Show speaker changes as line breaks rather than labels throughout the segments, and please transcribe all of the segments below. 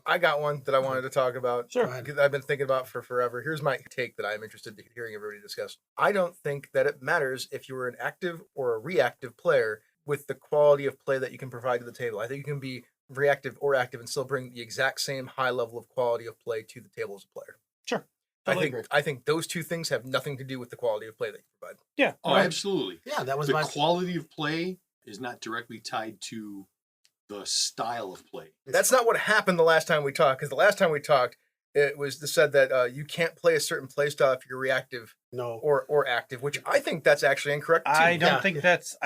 I got one that I wanted to talk about.
Sure.
I've been thinking about for forever. Here's my take that I'm interested in hearing everybody discuss. I don't think that it matters if you're an active or a reactive player with the quality of play that you can provide to the table. I think you can be reactive or active and still bring the exact same high level of quality of play to the table as a player.
Sure.
I think those two things have nothing to do with the quality of play that you provide.
Yeah.
Oh, absolutely.
Yeah, that was
the
my
quality of play is not directly tied to the style of play.
That's not what happened the last time we talked, because the last time we talked, it was said that you can't play a certain play style if you're reactive or active, which I think that's actually incorrect too.
I don't think that's,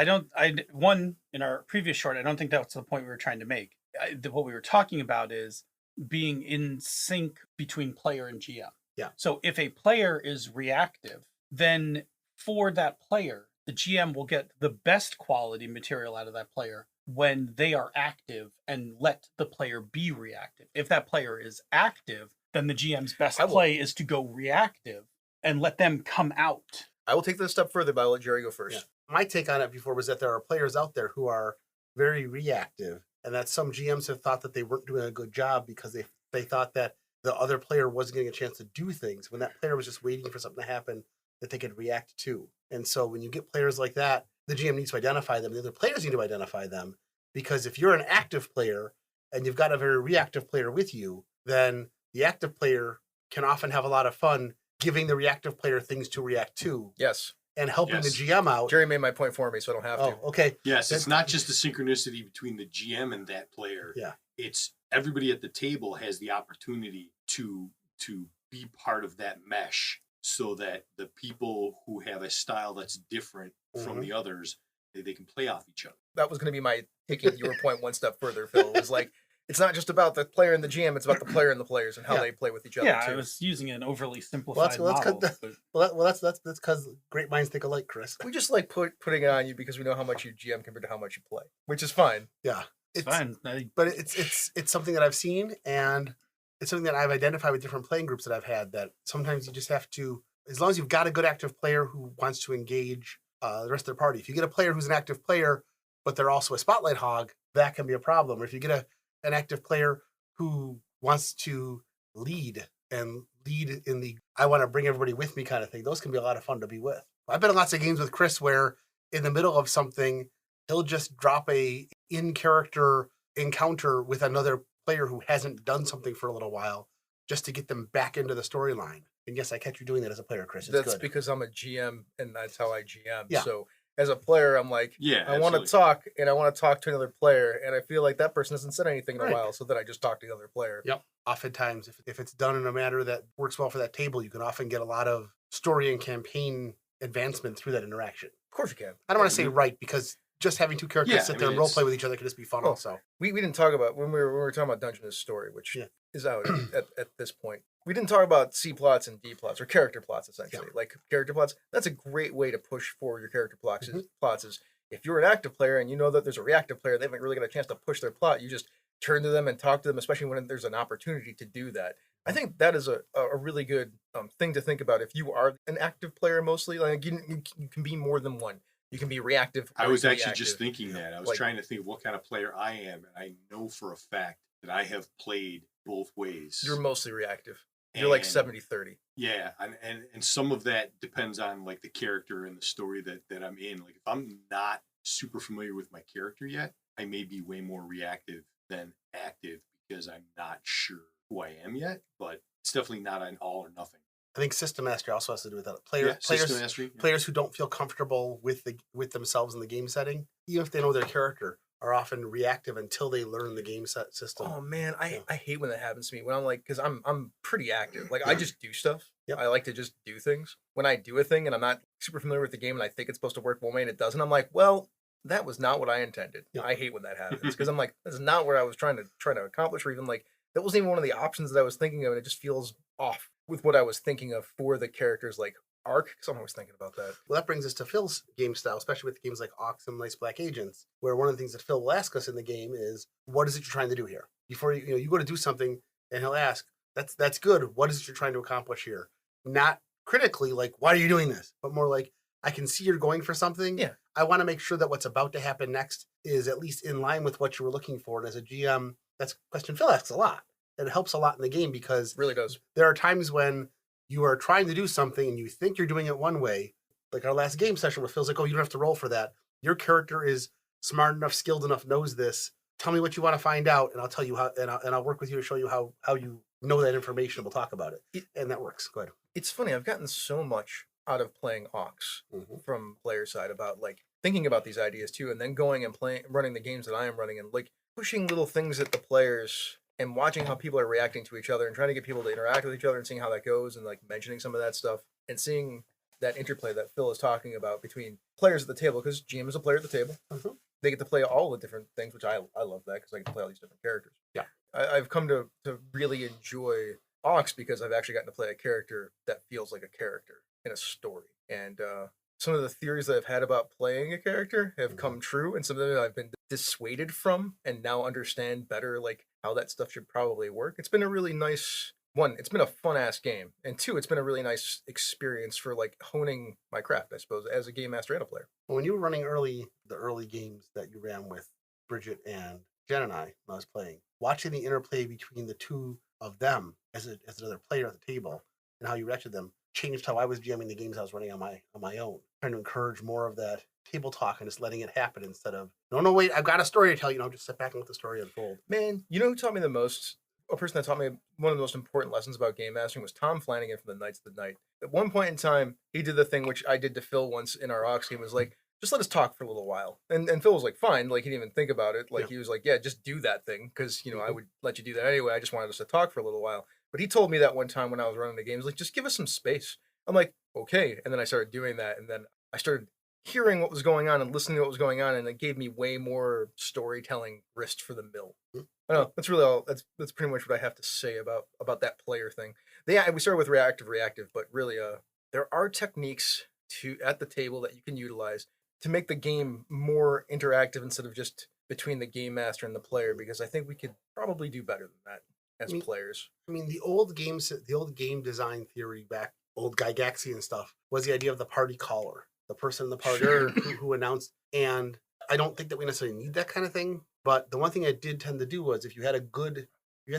one, in our previous short, I don't think that's the point we were trying to make. What we were talking about is being in sync between player and GM.
Yeah.
So if a player is reactive, then for that player, the GM will get the best quality material out of that player when they are active and let the player be reactive. If that player is active, then the GM's best play is to go reactive and let them come out.
I will take this a step further, but I'll let Jerry go first.
Yeah. My take on it before was that there are players out there who are very reactive, and that some GMs have thought that they weren't doing a good job because they thought that the other player wasn't getting a chance to do things when that player was just waiting for something to happen that they could react to. And so when you get players like that, the GM needs to identify them. The other players need to identify them, because if you're an active player and you've got a very reactive player with you, then the active player can often have a lot of fun giving the reactive player things to react to.
Yes.
And helping the GM out.
Jerry made my point for me, so I don't have to.
Oh, okay.
Yes, it's not just the synchronicity between the GM and that player.
Yeah.
It's everybody at the table has the opportunity to be part of that mesh, so that the people who have a style that's different from the others, they can play off each other.
That was going to be my taking your point one step further, Phil. It was like, it's not just about the player and the GM, it's about the player and the players and how they play with each other.
Yeah,
too.
I was using an overly simplified model.
That's because great minds think alike, Chris.
We just like putting it on you because we know how much you GM compared to how much you play, which is fine.
Yeah.
It's fine.
But it's something that I've seen, and it's something that I've identified with different playing groups that I've had, that sometimes you just have to, as long as you've got a good active player who wants to engage the rest of their party. If you get a player who's an active player, but they're also a spotlight hog, that can be a problem. Or if you get an active player who wants to lead in the I want to bring everybody with me kind of thing, those can be a lot of fun to be with. I've been in lots of games with Chris where in the middle of something, he'll just drop a in-character encounter with another player who hasn't done something for a little while just to get them back into the storyline. And yes, I catch you doing that as a player, Chris.
That's good. Because I'm a GM and that's how I GM.
Yeah.
So as a player, I'm like, I want to talk and I want to talk to another player. And I feel like that person hasn't said anything in a while. So then I just talk to the other player.
Yep. Oftentimes, if it's done in a manner that works well for that table, you can often get a lot of story and campaign advancement through that interaction.
Of course you can.
I don't want to say right, because just having two characters sit there and role play with each other can just be fun also.
We didn't talk about, when we were talking about Dungeon as Story, which is out at this point. We didn't talk about C plots and D plots, or character plots, essentially. Yeah. Like character plots, that's a great way to push forward your character plots. Plots is, if you're an active player and you know that there's a reactive player, they haven't really got a chance to push their plot, you just turn to them and talk to them, especially when there's an opportunity to do that. I think that is a really good thing to think about if you are an active player mostly. Like you can be more than one. You can be reactive.
I was actually just thinking that. I was trying to think of what kind of player I am, and I know for a fact that I have played both ways.
You're mostly reactive. You're like 70-30.
Yeah, and some of that depends on like the character and the story that I'm in. Like if I'm not super familiar with my character yet, I may be way more reactive than active because I'm not sure who I am yet. But it's definitely not an all or nothing.
I think system mastery also has to do with that. Players who don't feel comfortable with themselves in the game setting, even if they know their character, are often reactive until they learn the game system.
Oh man, I hate when that happens to me. When I'm like, because I'm pretty active. Like I just do stuff. Yep. I like to just do things. When I do a thing and I'm not super familiar with the game and I think it's supposed to work one way and it doesn't, I'm like, well, that was not what I intended. Yep. I hate when that happens because I'm like, this is not what I was trying to accomplish, or even like that wasn't even one of the options that I was thinking of, and it just feels off with what I was thinking of for the character's like arc. Because I'm always thinking about that.
Well, that brings us to Phil's game style, especially with games like Ox and Nice Black Agents, where one of the things that Phil will ask us in the game is, what is it you're trying to do here? Before you go to do something, and he'll ask, that's good. What is it you're trying to accomplish here? Not critically, like, why are you doing this? But more like, I can see you're going for something.
Yeah.
I want to make sure that what's about to happen next is at least in line with what you were looking for. And as a GM, that's a question Phil asks a lot. it helps a lot in the game because
Really does.
there are times when you are trying to do something and you think you're doing it one way, like our last game session where it feels like, oh, you don't have to roll for that. Your character is smart enough, skilled enough, knows this. Tell me what you want to find out, and I'll tell you how, and I'll work with you to show you how you know that information. We'll talk about it, and that works. Go ahead.
It's funny. I've gotten so much out of playing Ox
Mm-hmm.
from player side about like thinking about these ideas too, and then going and running the games that I am running, and like pushing little things at the players and watching how people are reacting to each other and trying to get people to interact with each other and seeing how that goes and like mentioning some of that stuff and seeing that interplay that Phil is talking about between players at the table, because GM is a player at the table.
Mm-hmm.
They get to play all the different things, which I love that because I get to play all these different characters.
Yeah.
I've come to really enjoy Ox because I've actually gotten to play a character that feels like a character in a story. And some of the theories that I've had about playing a character have come true, and some of them I've been dissuaded from and now understand better like how that stuff should probably work. It's been a really nice one. It's been a fun ass game, and two, it's been a really nice experience for like honing my craft, I suppose, as a game master and a player.
When you were running the early games that you ran with Bridget and Jen and I, when I was playing, watching the interplay between the two of them as another player at the table and how you reacted them changed how I was GMing the games I was running on my own. Trying to encourage more of that table talk and just letting it happen instead of no wait, I've got a story to tell you. Just sit back and let the story unfold.
Man, you know who taught me the most? A person that taught me one of the most important lessons about game mastering was Tom Flanagan from the Knights of the Night. At one point in time, he did the thing which I did to Phil once in our Ox game, was like, just let us talk for a little while. And Phil was like, fine. Like, he didn't even think about it. Like, He was like, yeah, just do that thing. Because, I would let you do that anyway. I just wanted us to talk for a little while. But he told me that one time when I was running the games, like, just give us some space. I'm like, okay. And then I started doing that. And then I started hearing what was going on and listening to what was going on. And it gave me way more storytelling grist for the mill. I don't know. That's really all. That's pretty much what I have to say about that player thing. We started with reactive, but really, there are techniques at the table that you can utilize to make the game more interactive instead of just between the game master and the player. Because I think we could probably do better than that as players. I
mean, the old game design theory back, old Gygaxian stuff, was the idea of the party caller, the person in the party who announced. And I don't think that we necessarily need that kind of thing. But the one thing I did tend to do was if you had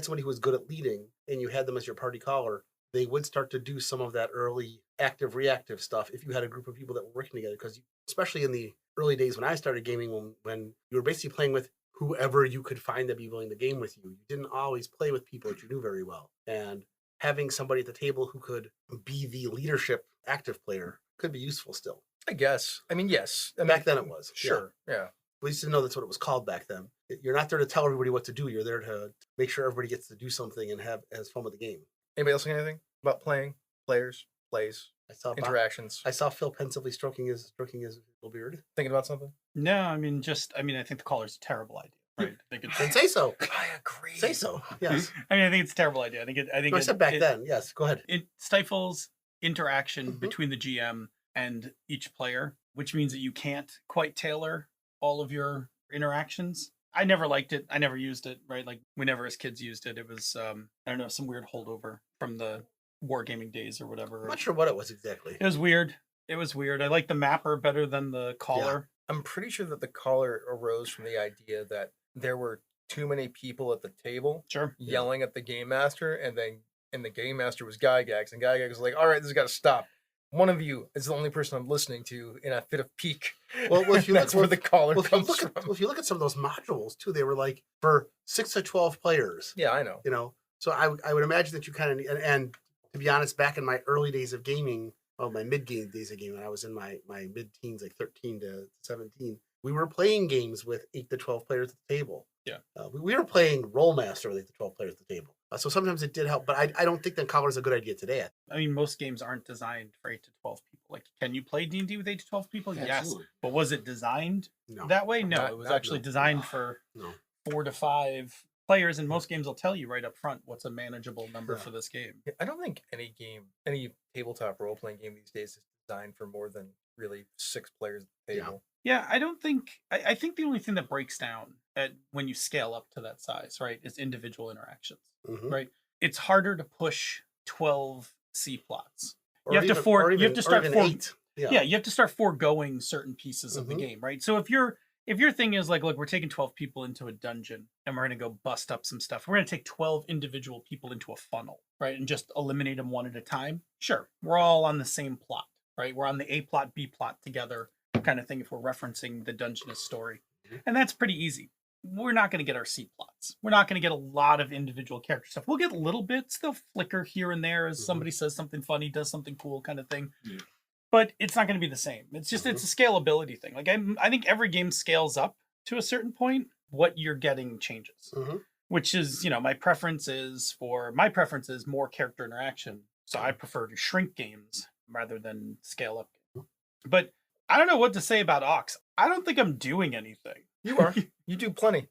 somebody who was good at leading and you had them as your party caller, they would start to do some of that early active reactive stuff if you had a group of people that were working together. Because especially in the early days when I started gaming, when you were basically playing with whoever you could find to be willing to game with you, you didn't always play with people that you knew very well. And having somebody at the table who could be the leadership active player could be useful still.
I guess. I mean, yes.
Back then it was.
Sure. Yeah.
We used to know that's what it was called back then. You're not there to tell everybody what to do. You're there to make sure everybody gets to do something and has fun with the game.
Anybody else think anything about playing, players, plays, interactions?
I saw Phil pensively stroking his little beard.
Thinking about something?
No, I mean, I think the caller's a terrible idea. Right? I think
then say so.
I agree.
Say so. Yes.
I mean, I think it's a terrible idea. I
said back then. Yes. Go ahead.
It stifles interaction between the GM and each player, which means that you can't quite tailor all of your interactions. I never liked it. I never used it, right? Like, we never as kids used it. It was, I don't know, some weird holdover from the wargaming days or whatever.
I'm not sure what it was exactly.
It was weird. I like the mapper better than the caller.
Yeah. I'm pretty sure that the caller arose from the idea that there were too many people at the table yelling at the game master, and the game master was Gygax, and Gygax was like, all right, this has got to stop. One of you is the only person I'm listening to in a fit of pique.
Well, if you
that's where the caller comes from.
If you look at some of those modules too, they were like for 6 to 12 players.
Yeah, I know.
So I would imagine that you kind of, and to be honest, back in my early days of gaming, my mid-game days of gaming, when I was in my mid-teens, like 13 to 17, we were playing games with 8 to 12 players at the table.
Yeah.
We were playing Rollmaster with 8 to 12 players at the table. So sometimes it did help, but I don't think that collar is a good idea today.
I mean, most games aren't designed for 8 to 12 people. Like, can you play D&D with 8 to 12 people?
Absolutely.
Yes. But was it designed that way? No, it was actually designed for 4 to 5 players, and most games will tell you right up front what's a manageable number for this game.
I don't think any tabletop role-playing game these days is designed for more than really 6 players at the table.
Yeah, I think the only thing that breaks down when you scale up to that size, right, is individual interactions, right? It's harder to push 12 C plots. You have to start
8.
Yeah, you have to start foregoing certain pieces of the game, right? So if you're if your thing is like, look, we're taking 12 people into a dungeon and we're going to go bust up some stuff. We're going to take 12 individual people into a funnel, right? And just eliminate them one at a time. Sure. We're all on the same plot, right? We're on the A plot, B plot together kind of thing if we're referencing the Dungeness story. And that's pretty easy. We're not going to get our C plots. We're not going to get a lot of individual character stuff. We'll get little bits. They'll flicker here and there as somebody says something funny, does something cool kind of thing. Yeah. But it's not going to be the same. It's just, it's a scalability thing. Like I think every game scales up to a certain point. What you're getting changes, which is, my preference is more character interaction. So I prefer to shrink games rather than scale up. But I don't know what to say about Ox. I don't think I'm doing anything.
You are. You do plenty.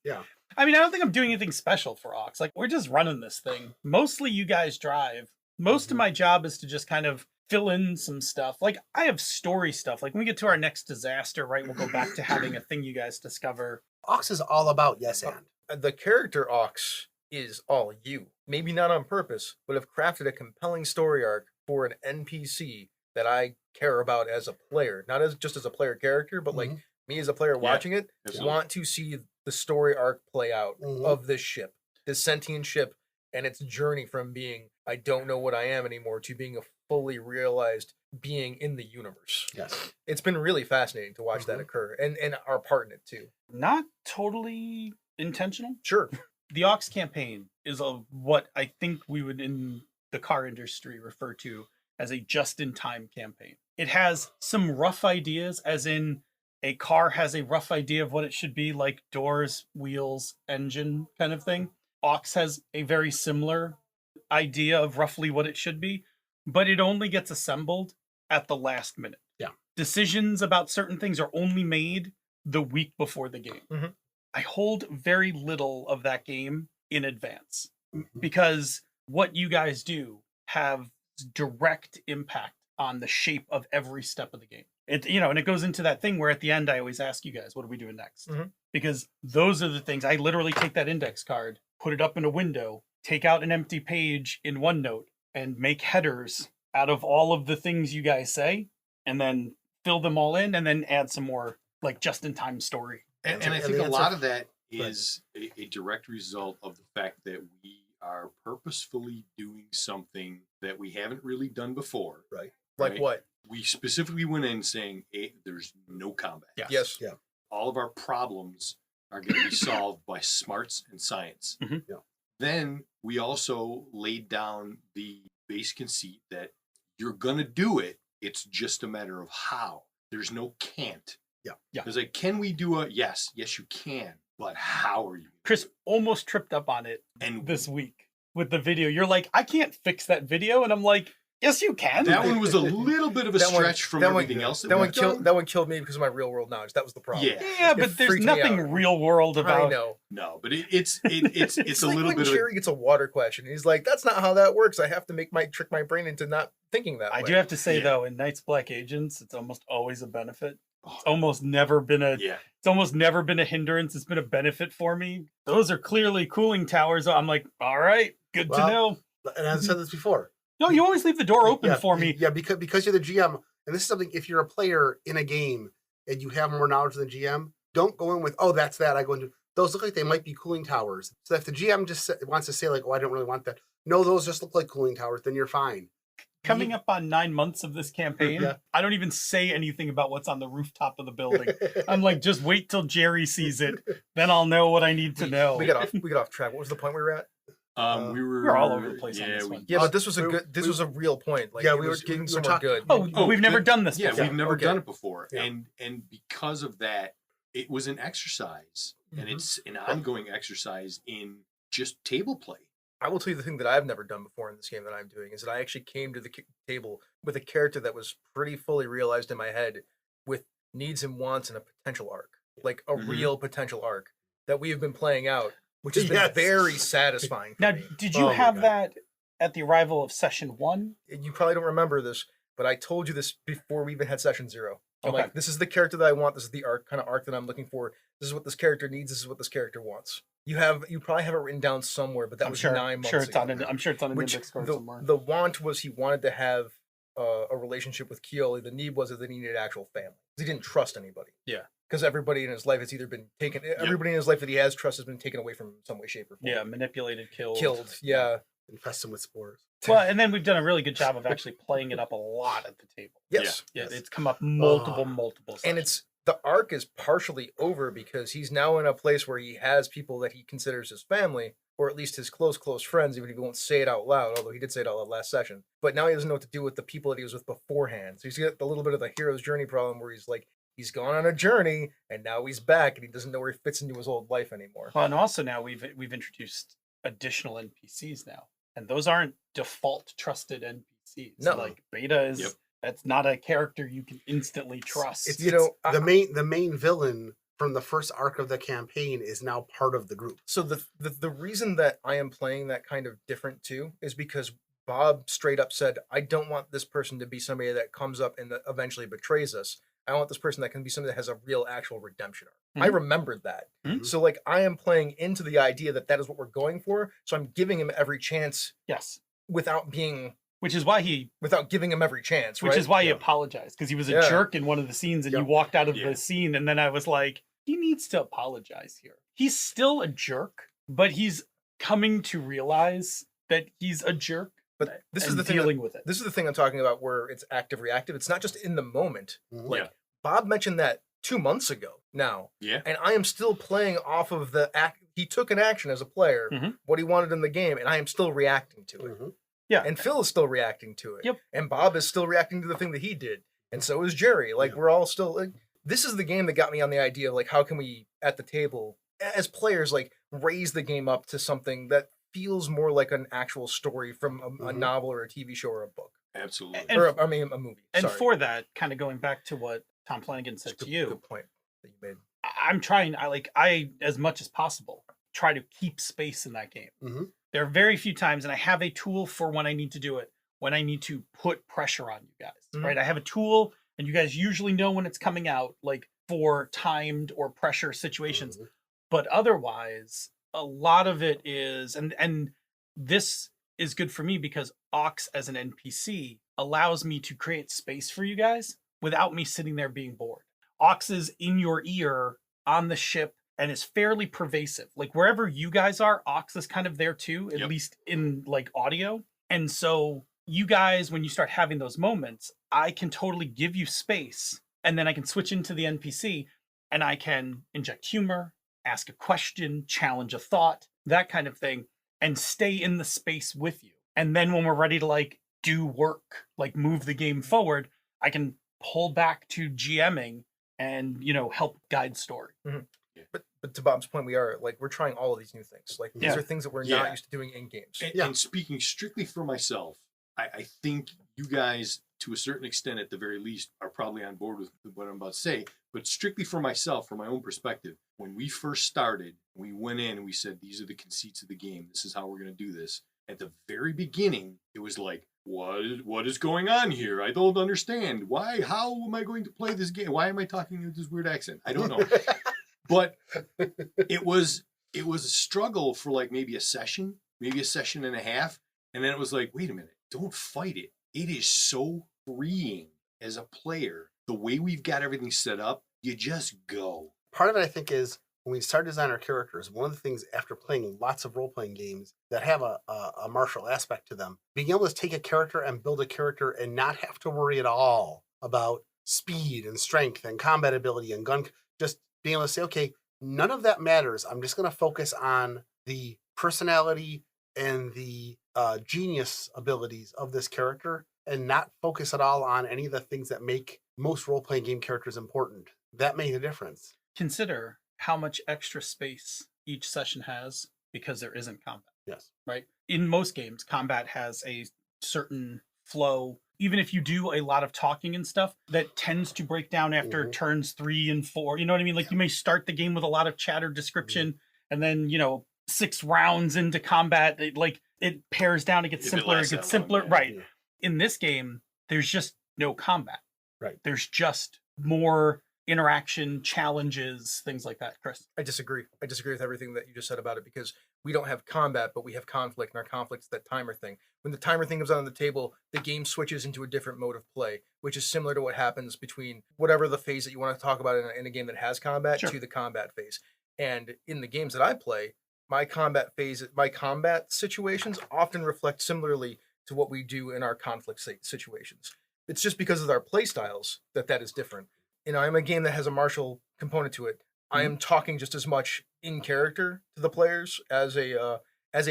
Yeah.
I mean, I don't think I'm doing anything special for Ox. Like, we're just running this thing. Mostly you guys drive. Most of my job is to just kind of fill in some stuff. Like, I have story stuff. Like, when we get to our next disaster, right, we'll go back to having a thing you guys discover.
Ox is all about yes and.
The character Ox is all you. Maybe not on purpose, but have crafted a compelling story arc for an NPC that I care about as a player. Not as just as a player character, but like me as a player watching it, want to see the story arc play out of this ship, this sentient ship, and its journey from being, I don't know what I am anymore, to being a fully realized being in the universe.
Yes.
It's been really fascinating to watch that occur, and our part in it too.
Not totally intentional.
Sure.
The Ox campaign is what I think we would in the car industry refer to as a just-in-time campaign. It has some rough ideas, as in a car has a rough idea of what it should be, like doors, wheels, engine kind of thing. Ox has a very similar idea of roughly what it should be, but it only gets assembled at the last minute.
Yeah.
Decisions about certain things are only made the week before the game. I hold very little of that game in advance because what you guys do have direct impact on the shape of every step of the game. And it goes into that thing where at the end I always ask you guys, what are we doing next? Because those are the things. I literally take that index card, put it up in a window, take out an empty page in OneNote, and make headers out of all of the things you guys say, and then fill them all in, and then add some more like just-in-time story.
And I think a lot of that is a direct result of the fact that we are purposefully doing something that we haven't really done before.
Right. Like what?
We specifically went in saying there's no combat.
Yes.
Yeah.
All of our problems are going to be solved by smarts and science.
Yeah.
Then we also laid down the base conceit that you're going to do it. It's just a matter of how. There's no can't.
Yeah.
There's like, can we do yes, you can, but how are you?
Chris almost tripped up on it this week with the video. You're like, I can't fix that video. And I'm like, yes, you can.
That one was a little bit of a stretch from everything else.
That one killed me because of my real world knowledge. That was the problem.
Yeah, but there's nothing real world about.
I know.
No, but it's a
like
little
when
bit of.
Jerry gets a water question. He's like, "That's not how that works. I have to trick my brain into not thinking that way."
I do have to say though, in Knights Black Agents, it's almost always a benefit. It's almost never been It's almost never been a hindrance. It's been a benefit for me. Those are clearly cooling towers. I'm like, all right, good to know.
And I've said this before.
No, you always leave the door open for me.
Yeah, because you're the GM, and this is something. If you're a player in a game and you have more knowledge than the GM, don't go in with, "Oh, that's that." I go into those look like they might be cooling towers. So if the GM just wants to say like, "Oh, I don't really want that," no, those just look like cooling towers. Then you're fine.
Coming up on 9 months of this campaign, I don't even say anything about what's on the rooftop of the building. I'm like, just wait till Jerry sees it, then I'll know what I need to know.
We got off track. What was the point we were at?
We
were all over the place on this one.
Yeah, but this was was a real point. Like, we were getting somewhere good.
We've never done this before.
We've never done it before. And because of that, it was an exercise, and it's an ongoing exercise in just table play.
I will tell you the thing that I've never done before in this game that I'm doing is that I actually came to the table with a character that was pretty fully realized in my head with needs and wants and a potential arc, like a real potential arc that we have been playing out, which has been very satisfying for me.
Did you have that at the arrival of session 1?
You probably don't remember this, but I told you this before we even had session 0. I'm like, this is the character that I want. This is the kind of arc that I'm looking for. This is what this character needs. This is what this character wants. You probably have it written down somewhere, but that was 9 months ago.
I'm sure it's on an index card somewhere.
The want was he wanted to have a relationship with Keoli. The need was that he needed an actual family. He didn't trust anybody.
Yeah.
Because everybody in his life has either been taken. Everybody in his life that he has trust has been taken away from him in some way, shape, or form.
Yeah, manipulated, killed.
Killed. Yeah.
Infest him with spores.
Well, and then we've done a really good job of actually playing it up a lot at the table.
Yes.
Yeah, it's come up multiple sessions.
And the arc is partially over because he's now in a place where he has people that he considers his family, or at least his close friends, even if he won't say it out loud, although he did say it out loud last session. But now he doesn't know what to do with the people that he was with beforehand. So he's got a little bit of the hero's journey problem where he's like, he's gone on a journey and now he's back and he doesn't know where he fits into his old life anymore.
Well, and also now we've introduced additional NPCs now, and those aren't default trusted NPCs.
No.
Like Beta is that's not a character you can instantly trust.
It's
the main villain from the first arc of the campaign is now part of the group.
So the reason that I am playing that kind of different too is because Bob straight up said, I don't want this person to be somebody that comes up and that eventually betrays us. I want this person that can be somebody that has a real actual redemption arc.
Mm-hmm.
I remembered that.
Mm-hmm.
So like I am playing into the idea that is what we're going for. So I'm giving him every chance.
Yes.
Without giving him every chance.
Which is why he apologized, because he was a jerk in one of the scenes and he walked out of the scene, and then I was like, he needs to apologize here. He's still a jerk, but he's coming to realize that he's a jerk.
But this is the thing
dealing with it.
This is the thing I'm talking about where it's active reactive. It's not just in the moment. Like Bob mentioned that 2 months ago now.
Yeah.
And I am still playing off of the act. He took an action as a player, what he wanted in the game, and I am still reacting to it.
Yeah.
And Phil is still reacting to it.
Yep.
And Bob is still reacting to the thing that he did. And so is Jerry. Like we're all still like, this is the game that got me on the idea of like, how can we at the table as players, like raise the game up to something that feels more like an actual story from a novel or a TV show or a book.
Absolutely.
And,
or a movie.
And for that, kind of going back to what Tom Flanagan said to you.
Good point that you made.
I'm trying, I as much as possible, try to keep space in that game. There are very few times, and I have a tool for when I need to do it, when I need to put pressure on you guys, right? I have a tool, and you guys usually know when it's coming out, like for timed or pressure situations. But otherwise, a lot of it is, and this is good for me because Ox as an NPC allows me to create space for you guys without me sitting there being bored. Ox is in your ear on the ship and is fairly pervasive. Like wherever you guys are, Ox is kind of there too, at least in like audio. And so you guys, when you start having those moments, I can totally give you space, and then I can switch into the NPC and I can inject humor, ask a question, challenge a thought, that kind of thing, and stay in the space with you. And then when we're ready to like do work, like move the game forward, I can pull back to GMing and, you know, help guide story.
But to Bob's point, we're trying all of these new things. Like these are things that we're not used to doing in games.
And speaking strictly for myself, I think you guys, to a certain extent, at the very least, are probably on board with what I'm about to say. But strictly for myself, from my own perspective, when we first started, we went in and we said, these are the conceits of the game. This is how we're going to do this. At the very beginning, it was like, what is going on here? I don't understand. Why? How am I going to play this game? Why am I talking with this weird accent? I don't know. But it was a struggle for like maybe a session and a half. And then it was like, wait a minute, don't fight it. It is so freeing as a player. The way we've got everything set up, you just go.
Part of it, I think, is when we start designing our characters, one of the things after playing lots of role-playing games that have a martial aspect to them, being able to take a character and build a character and not have to worry at all about speed and strength and combat ability and gun, just being able to say, okay, none of that matters. I'm just going to focus on the personality and the genius abilities of this character and not focus at all on any of the things that make most role-playing game characters important. That made a difference.
Consider how much extra space each session has because there isn't combat.
Yes.
Right? In most games, combat has a certain flow. Even if you do a lot of talking and stuff, that tends to break down after turns 3 and 4. You know what I mean? Like you may start the game with a lot of chatter description and then, 6 rounds into combat, it pairs down, it gets simpler, it gets simpler. Right. Yeah. In this game, there's just no combat.
Right.
There's just more interaction, challenges, things like that. Chris?
I disagree with everything that you just said about it because we don't have combat, but we have conflict, and our conflict's that timer thing. When the timer thing comes on the table, the game switches into a different mode of play, which is similar to what happens between whatever the phase that you want to talk about in a game that has combat
Sure.
to the combat phase. And in the games that I play, my combat situations often reflect similarly to what we do in our conflict situations. It's just because of our play styles that is different. I'm a game that has a martial component to it. I am talking just as much in character to the players as a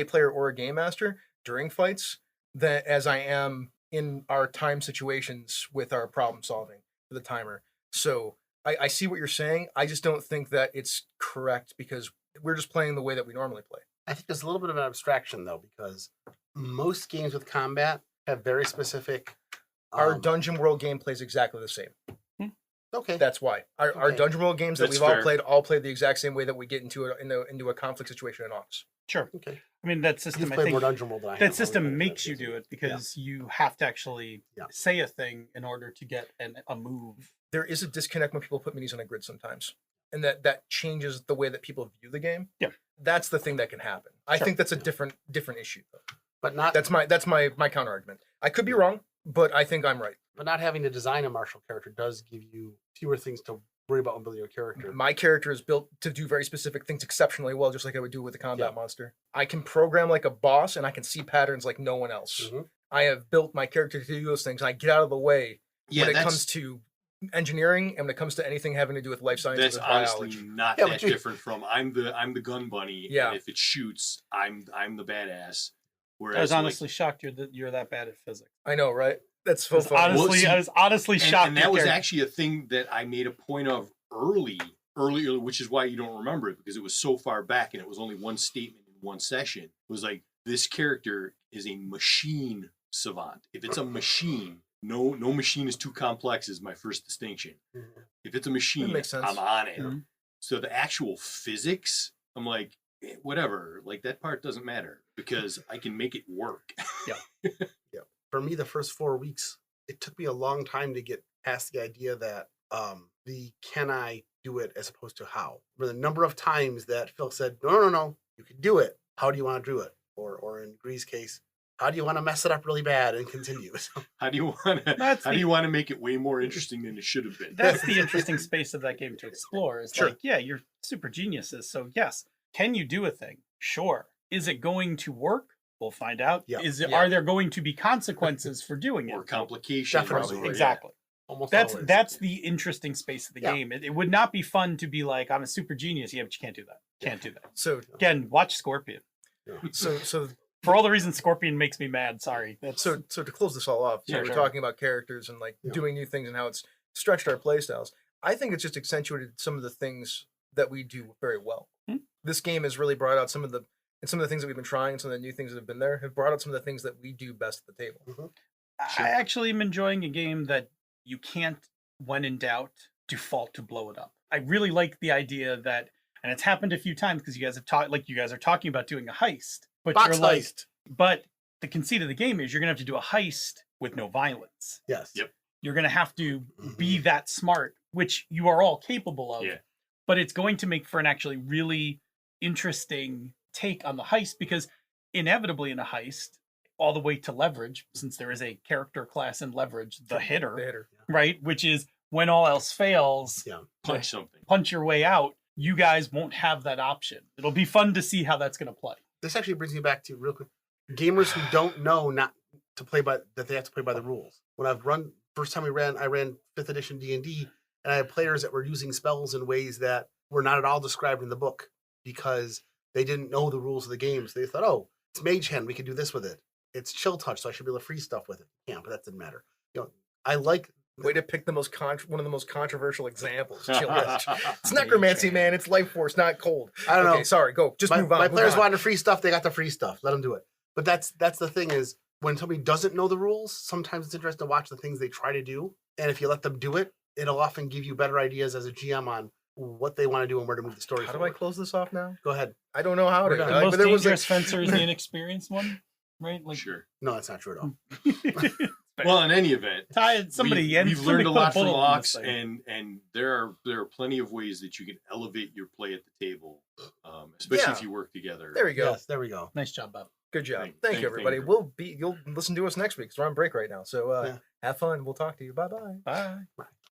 player or a game master during fights as I am in our time situations with our problem solving for the timer. So I see what you're saying. I just don't think that it's correct because we're just playing the way that we normally play.
I think there's a little bit of an abstraction though, because most games with combat have very specific.
Our Dungeon World game plays exactly the same.
Okay.
That's why our Dungeon World games that we've all played the exact same way that we get into a conflict situation in Office.
Sure.
Okay.
I mean, that system, I
played
think
more Dungeon World than I
that
have.
system makes you do it because you have to actually say a thing in order to get a move.
There is a disconnect when people put minis on a grid sometimes, and that changes the way that people view the game.
Yeah.
That's the thing that can happen. I think that's a different issue though.
But not
that's my counter argument. I could be wrong, but I think I'm right.
But not having to design a martial character does give you fewer things to worry about when building your character.
My character is built to do very specific things exceptionally well, just like I would do with a combat monster. I can program like a boss, and I can see patterns like no one else.
Mm-hmm.
I have built my character to do those things, and I get out of the way when it comes to engineering and when it comes to anything having to do with life sciences.
That's honestly
biology.
not that different from I'm the gun bunny.
Yeah.
And if it shoots, I'm the badass. Whereas,
I was honestly shocked you're that bad at physics.
I know, right? That's so funny.
I was honestly shocked.
And that was actually a thing that I made a point of early, which is why you don't remember it, because it was so far back and it was only one statement in one session. It was like, this character is a machine savant. If it's a machine, no machine is too complex is my first distinction.
Mm-hmm.
If it's a machine, I'm on it.
Mm-hmm.
So the actual physics, I'm like, whatever, like that part doesn't matter because I can make it work.
Yeah. For me, the first 4 weeks, it took me a long time to get past the idea that the can I do it as opposed to how. For the number of times that Phil said, no, you can do it. How do you want to do it? Or in Gree's case, how do you want to mess it up really bad and continue?
How do you want to make it way more interesting than it should have been?
That's the interesting space of that game to explore. Is like, you're super geniuses. So yes, can you do a thing? Sure. Is it going to work? We'll find out.
Yeah.
Are there going to be consequences for doing it?
Or complications?
Definitely.
Exactly.
Almost
that's
always.
that's the interesting space of the game. It would not be fun to be like, I'm a super genius. Yeah, but you can't do that. Can't do that.
So
again, watch Scorpion.
So
for all the reasons Scorpion makes me mad. Sorry.
So to close this all off, we're talking about characters and like doing new things and how it's stretched our play styles. I think it's just accentuated some of the things that we do very well. This game has really brought out some of the things that we've been trying, some of the new things that have been there, have brought out some of the things that we do best at the table.
Mm-hmm. I actually am enjoying a game that you can't, when in doubt, default to blow it up. I really like the idea that, and it's happened a few times because you guys have talked, like you guys are talking about doing a heist, but
Box
you're like,
heist.
but the conceit of the game is you're gonna have to do a heist with no violence.
Yes.
Yep.
You're gonna have to be that smart, which you are all capable of.
Yeah.
But it's going to make for an actually really interesting take on the heist, because inevitably in a heist, all the way to leverage, since there is a character class in leverage, the hitter, right? Which is when all else fails, punch your way out. You guys won't have that option. It'll be fun to see how that's going to play.
This actually brings me back to real quick, gamers who don't know not to play by that they have to play by the rules. When first time I ran 5th edition D&D, and I had players that were using spells in ways that were not at all described in the book because they didn't know the rules of the game. So they thought, oh, it's Mage Hand, we can do this with it. It's Chill Touch, so I should be able to freeze stuff with it. Yeah, but that didn't matter. I like.
Way to pick one of the most controversial examples. Chill Touch. It's necromancy, man. It's life force, not cold.
I don't know.
Sorry, go. Just move on.
My players wanted to free stuff. They got the free stuff. Let them do it. But that's the thing is, when somebody doesn't know the rules, sometimes it's interesting to watch the things they try to do. And if you let them do it, it'll often give you better ideas as a GM on what they want to do and where to move the story.
How do I close this off now?
Go ahead.
I don't know how to.
The most dangerous fencer is the inexperienced one, right?
Sure.
No, that's not true at all.
It's
Well, in any event, we've learned a lot from Ox, and there are plenty of ways that you can elevate your play at the table, especially if you work together.
There we go.
Yes, there we go.
Nice job, Bob.
Good job. Thank you, everybody. You'll listen to us next week because we're on break right now. So have fun. We'll talk to you. Bye-bye.
Bye.